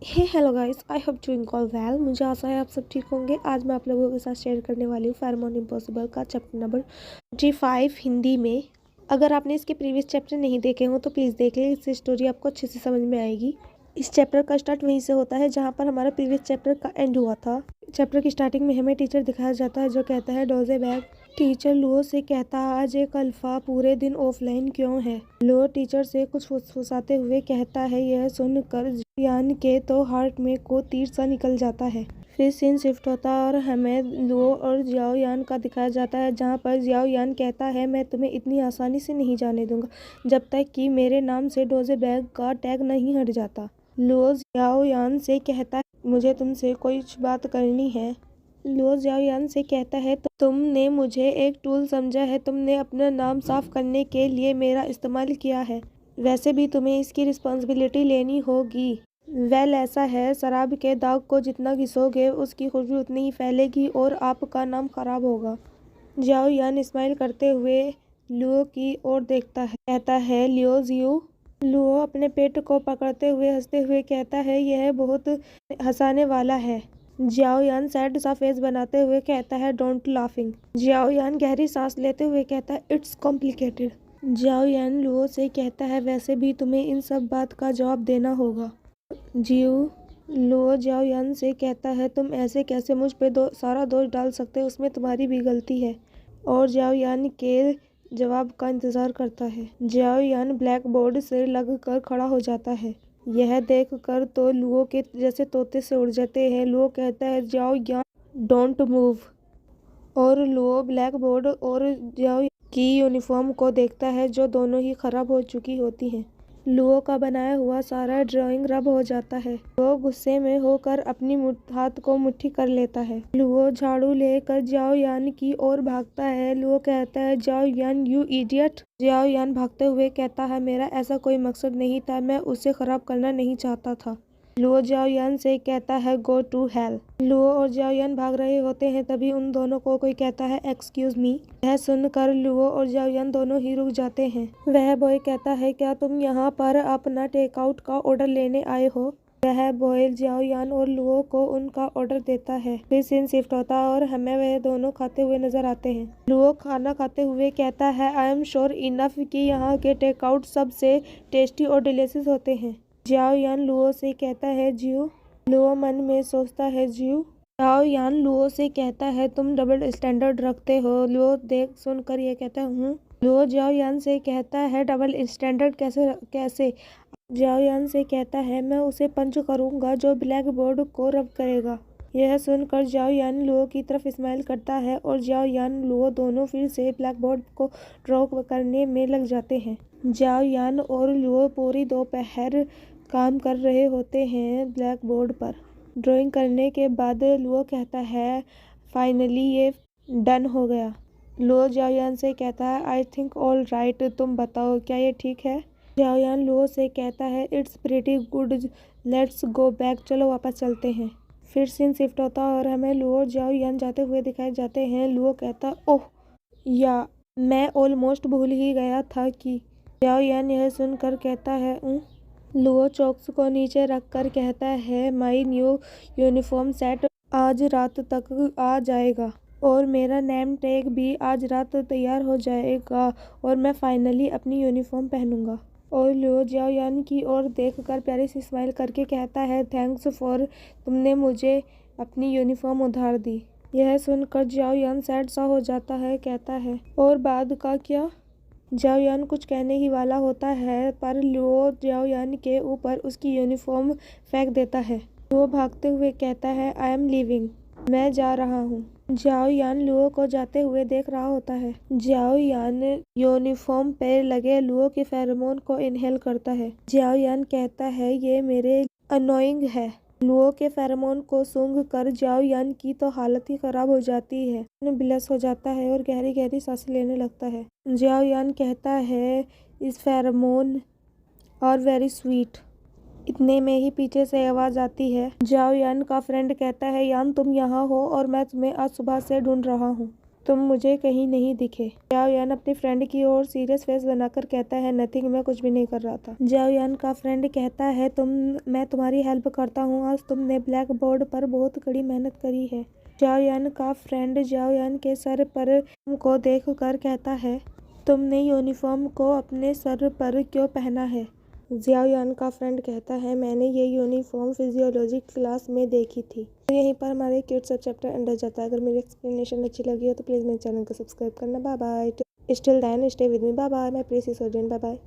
Hello guys, I hope doing all well. मुझे आशा है आप सब ठीक होंगे। आज मैं आप लोगों के साथ शेयर करने वाली हूँ फेरोमोन इम्पॉसिबल का चैप्टर नंबर 25 हिंदी में। अगर आपने इसके प्रीवियस चैप्टर नहीं देखे हो तो प्लीज़ देख लें, इससे स्टोरी आपको अच्छे से समझ में आएगी। इस चैप्टर का स्टार्ट वहीं से होता है जहाँ पर हमारा प्रीवियस चैप्टर का एंड हुआ था। चैप्टर की स्टार्टिंग में हमें टीचर दिखाया जाता है जो कहता है डोजे बैग। टीचर लुओ से कहता आज एक अल्फा पूरे दिन ऑफलाइन क्यों है। लुओ टीचर से कुछ फुसफुसाते हुए कहता है। यह सुनकर यान के तो हार्ट में को तीर सा निकल जाता है। फिर सीन शिफ्ट होता है और हमें लुओ और जियाओ यान का दिखाया जाता है जहाँ पर जियाओ यान कहता है मैं तुम्हें इतनी आसानी से नहीं जाने दूंगा जब तक कि मेरे नाम से डोजे बैग का टैग नहीं हट जाता। लुओ जियाओ यान से कहता है मुझे तुमसे कोई बात करनी है। लुओ जियाओ यान से कहता है तुमने मुझे एक टूल समझा है, तुमने अपना नाम साफ करने के लिए मेरा इस्तेमाल किया है, वैसे भी तुम्हें इसकी रिस्पॉन्सिबिलिटी लेनी होगी। वेल ऐसा है, शराब के दाग को जितना घिसोगे उसकी खुशबू उतनी ही फैलेगी और आपका नाम खराब होगा। जियाओ यान स्माइल करते हुए लुओ की ओर देखता है, कहता है लियो जियो। लुओ अपने पेट को पकड़ते हुए हंसते हुए कहता है यह बहुत हंसाने वाला है। जियाओ यान सैड सा फेस बनाते हुए कहता है डोंट लाफिंग। जियाओ यान गहरी सांस लेते हुए कहता है इट्स कॉम्प्लिकेटेड। जियाओ यान लुओ से कहता है वैसे भी तुम्हें इन सब बात का जवाब देना होगा। लुओ जियाओ यान से कहता है तुम ऐसे कैसे मुझ पे सारा दोष डाल सकते हो, उसमें तुम्हारी भी गलती है। और जियाओ यान के जवाब का इंतजार करता है। जियाओ यान ब्लैक बोर्ड से लगकर खड़ा हो जाता है। यह देखकर तो लुओ के जैसे तोते से उड़ जाते हैं। लुओ कहता है जियाओ यान डोंट मूव। और लुओ ब्लैक बोर्ड और जियाओ की यूनिफॉर्म को देखता है जो दोनों ही खराब हो चुकी होती हैं। लुओ का बनाया हुआ सारा ड्राइंग रब हो जाता है। लुओ गुस्से में होकर अपनी हाथ को मुट्ठी कर लेता है। लुओ झाड़ू लेकर जियाओ यान की ओर भागता है। लुओ कहता है जियाओ यान यू इडियट। जियाओ यान भागते हुए कहता है मेरा ऐसा कोई मकसद नहीं था, मैं उसे खराब करना नहीं चाहता था। लुओ जियाओ यान से कहता है गो टू हेल। लुओ और जियाओ यान भाग रहे होते हैं तभी उन दोनों को कोई कहता है एक्सक्यूज मी। यह सुनकर लुओ और जियाओ यान दोनों ही रुक जाते हैं। वह बॉय कहता है क्या तुम यहाँ पर अपना टेकआउट का ऑर्डर लेने आए हो। वह बॉय जियाओ यान और लुओ को उनका ऑर्डर देता है। फिर सीन शिफ्ट होता है और हमें वह दोनों खाते हुए नजर आते हैं। लुओ खाना खाते हुए कहता है आई एम श्योर इनफ कि यहाँ के टेकआउट सबसे टेस्टी और डिलीशियस होते हैं। जियाओ यान लुओ से कहता है जियो। लुओ मन में सोचता है जियो। जियाओ यान लुओ से कहता है तुम डबल स्टैंडर्ड रखते हो। लुओ देख सुनकर यह कहता हूँ। लुओ जियाओ यान से कहता है डबल स्टैंडर्ड कैसे। जियाओ यान से कहता है मैं उसे पंच करूंगा जो ब्लैक बोर्ड को रब करेगा। यह सुनकर जियाओ यान लुओ की तरफ स्माइल करता है और जियाओ यान लुओ दोनों फिर से ब्लैक बोर्ड को ड्रॉ करने में लग जाते हैं। जियाओ यान और लुओ पूरी दोपहर काम कर रहे होते हैं ब्लैक बोर्ड पर। ड्राइंग करने के बाद लुओ कहता है फाइनली ये डन हो गया। लुओ जियाओ यान से कहता है आई थिंक ऑल राइट, तुम बताओ क्या ये ठीक है। जियाओ यान लुओ से कहता है it's pretty good, let's go back, चलो वापस चलते हैं। फिर सीन शिफ्ट होता है और हमें लुओ और जियाओ यान जाते हुए दिखाए जाते हैं। लुओ कहता ओह या मैं ऑलमोस्ट भूल ही गया था कि। जियाओ यान यह सुनकर कहता है लुओ चॉक्स को नीचे रखकर कहता है माई न्यू यूनिफॉर्म सेट आज रात तक आ जाएगा और मेरा नेम टैग भी आज रात तैयार हो जाएगा और मैं फाइनली अपनी यूनिफॉर्म पहनूंगा। और लुओ जियाओ यान की ओर देखकर प्यारी सी स्माइल करके कहता है थैंक्स फॉर, तुमने मुझे अपनी यूनिफॉर्म उधार दी। यह सुनकर जियाओ यान सैड सा हो जाता है, कहता है और बाद का क्या। जियाओ यान कुछ कहने ही वाला होता है पर लुओ जियाओ यान के ऊपर उसकी यूनिफॉर्म फेंक देता है। लुओ भागते हुए कहता है आई एम लीविंग, मैं जा रहा हूँ। जियाओ यान लुओ को जाते हुए देख रहा होता है। जियाओ यान यूनिफॉर्म पे लगे लुओ के फेरोमोन को इनहेल करता है। जियाओ यान कहता है ये मेरे अनोइंग है। लुओ के फेरोमोन को सूंघ कर जियाओ यान की तो हालत ही खराब हो जाती है। ब्लश हो जाता है और गहरी गहरी सांसें लेने लगता है। जियाओ यान कहता है इस फेरोमोन और वेरी स्वीट। इतने में ही पीछे से आवाज आती है। जियाओ यान का फ्रेंड कहता है यान तुम यहाँ हो और मैं तुम्हें आज सुबह से ढूंढ रहा हूँ। तुम मुझे कहीं नहीं दिखे। जियाओ यान अपनी फ्रेंड की ओर सीरियस फेस बनाकर कहता है, नथिंग, मैं कुछ भी नहीं कर रहा था। जियाओ यान का फ्रेंड कहता है, मैं तुम्हारी हेल्प करता हूँ, आज तुमने ब्लैक बोर्ड पर बहुत कड़ी मेहनत करी है। जियाओ यान का फ्रेंड जियाओ यान के सर पर को देख कर कहता है, तुमने यूनिफॉर्म को अपने सर पर क्यों पहना है। जियाओ यान का फ्रेंड कहता है, मैंने ये यूनिफॉर्म फिजियोलॉजी क्लास में देखी थी। तो यहीं पर हमारे क्यूट सा चैप्टर एंड हो जाता है। अगर मेरी एक्सप्लेनेशन अच्छी लगी हो तो प्लीज़ मेरे चैनल को सब्सक्राइब करना। Bye bye. Still then stay with me. Bye bye my precious audience. Bye bye.